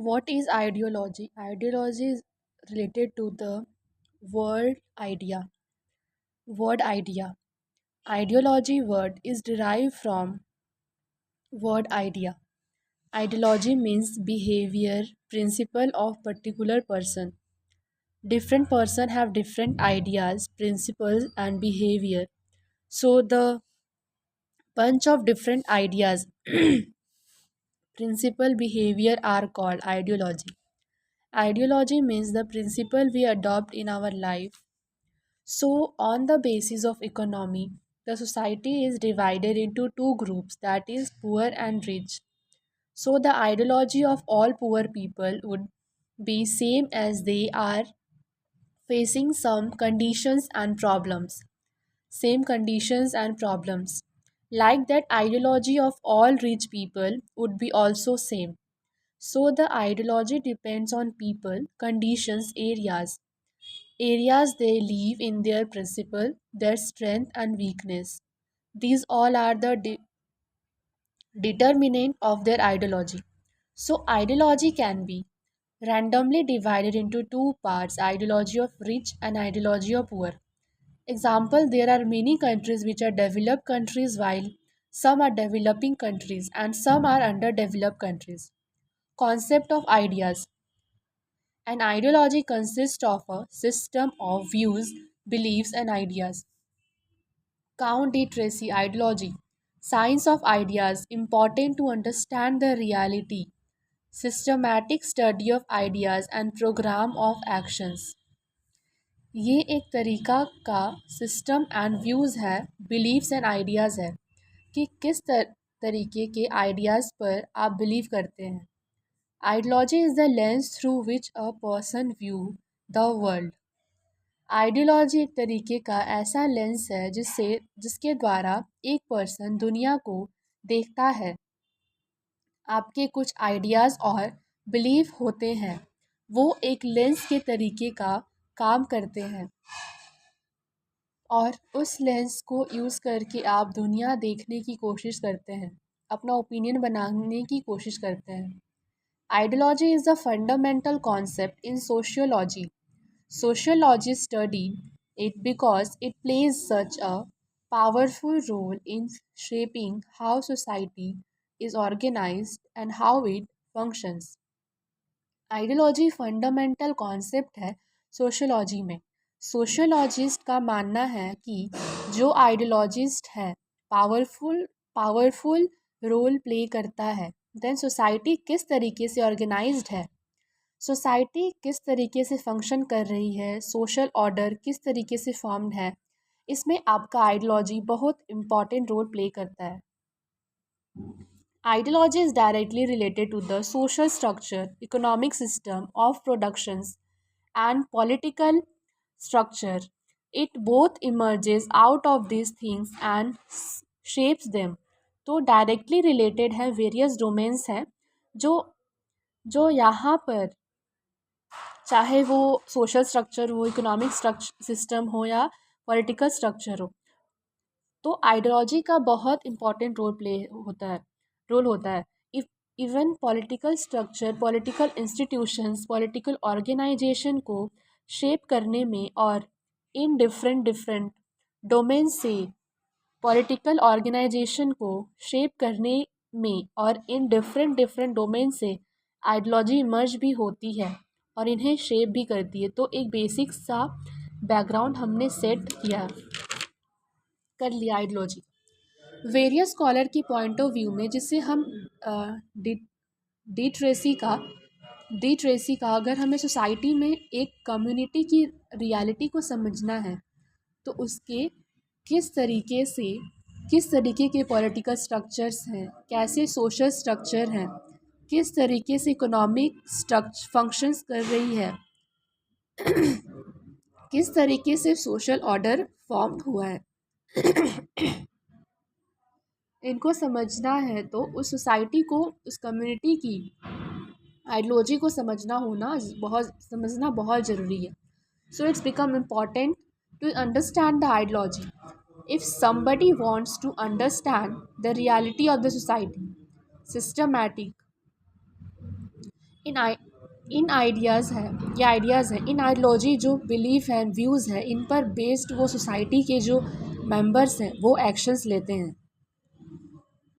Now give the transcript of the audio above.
What is ideology? Ideology is related to the word idea. Word idea. Ideology word is derived from word idea. Ideology means behavior, principle of particular person. Different person have different ideas, principles and behavior. So the bunch of different ideas, principle, behavior are called ideology. Ideology means the principle we adopt in our life. So, on the basis of economy, the society is divided into two groups, that is, poor and rich. So, the ideology of all poor people would be same as they are facing some conditions and problems. Same conditions and problems. Like that, ideology of all rich people would be also same. So, the ideology depends on people, conditions, areas they live in, their principle, their strength and weakness. These all are the determinant of their ideology. So, ideology can be randomly divided into two parts, ideology of rich and ideology of poor. Example, there are many countries which are developed countries while some are developing countries and some are underdeveloped countries. Concept of ideas. An ideology consists of a system of views, beliefs, and ideas. Count D. Tracy ideology. Science of ideas important to understand the reality. Systematic study of ideas and program of actions. ये एक तरीका का system and views है, beliefs and ideas है कि किस तरीके के आइडियाज़ पर आप बिलीव करते हैं. Ideology is the lens through which a person view the world. Ideology एक तरीके का ऐसा लेंस है जिसके द्वारा एक पर्सन दुनिया को देखता है. आपके कुछ आइडियाज़ और बिलीफ होते हैं, वो एक लेंस के तरीके का काम करते हैं और उस लेंस को यूज़ करके आप दुनिया देखने की कोशिश करते हैं, अपना ओपिनियन बनाने की कोशिश करते हैं. Ideology is the fundamental concept in sociology. Sociologists study it because it plays such a powerful role in shaping how society is organized and how it functions. Ideology fundamental concept है sociology में. Sociologist का मानना है कि जो ideologist है powerful role play करता है. देन सोसाइटी किस तरीके से ऑर्गेनाइज्ड है, सोसाइटी किस तरीके से फंक्शन कर रही है, सोशल ऑर्डर किस तरीके से फॉर्म्ड है, इसमें आपका आइडियोलॉजी बहुत इम्पॉर्टेंट रोल प्ले करता है. Ideology is directly related to the social structure, economic system of productions, and political structure. It both emerges out of these things and shapes them. तो डायरेक्टली रिलेटेड है, various domains हैं जो जो यहाँ पर चाहे वो सोशल स्ट्रक्चर हो, इकोनॉमिक स्ट्रक्चर सिस्टम हो या पॉलिटिकल स्ट्रक्चर हो, तो आइडियोलॉजी का बहुत इम्पॉर्टेंट रोल होता है. If even political structure, political institutions, political organisation को शेप करने में और इन डिफरेंट डिफरेंट डोमेन से पॉलिटिकल ऑर्गेनाइजेशन को शेप करने में और इन डिफरेंट डिफरेंट डोमेन से आइडियोलॉजी इमर्ज भी होती है और इन्हें शेप भी करती है. तो एक बेसिक सा बैकग्राउंड हमने सेट कर लिया आइडियोलॉजी. वेरियस स्कॉलर की पॉइंट ऑफ व्यू में, जिससे हम डी डी ट्रेसी का डी ट्रेसी का अगर हमें सोसाइटी में एक कम्युनिटी की रियलिटी को समझना है तो उसके किस तरीके के पॉलिटिकल स्ट्रक्चर्स हैं, कैसे सोशल स्ट्रक्चर हैं, किस तरीके से इकोनॉमिक स्ट्रक्चर फंक्शंस कर रही है, किस तरीके से सोशल ऑर्डर फॉर्म हुआ है, इनको समझना है तो उस सोसाइटी को, उस कम्युनिटी की आइडियोलॉजी को समझना बहुत ज़रूरी है. So it's become important to understand the ideology. If somebody wants to understand the reality of the society, systematic इन आई इन आइडियाज़ है ये आइडियाज़ हैं, इन आइडियोलॉजी जो बिलीफ है व्यूज़ हैं, इन पर बेस्ड वो सोसाइटी के जो मेंबर्स हैं वो एक्शंस लेते हैं।